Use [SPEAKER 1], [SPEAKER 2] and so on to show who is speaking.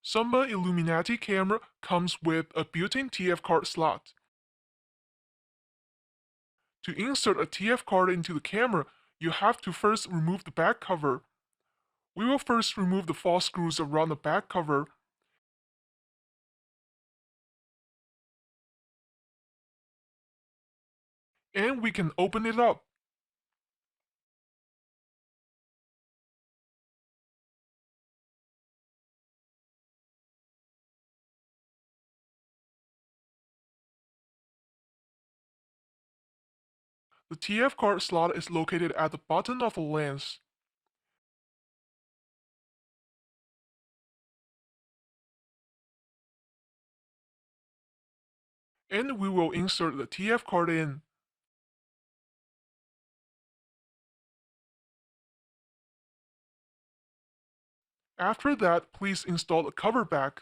[SPEAKER 1] Sunba Illuminati camera comes with a built-in TF card slot. To insert a TF card into the camera, you have to first remove the back cover. We will first remove the false screws around the back cover. And we can open it up. The TF card slot is located at the bottom of the lens. And we will insert the TF card in. After that, please install the cover back.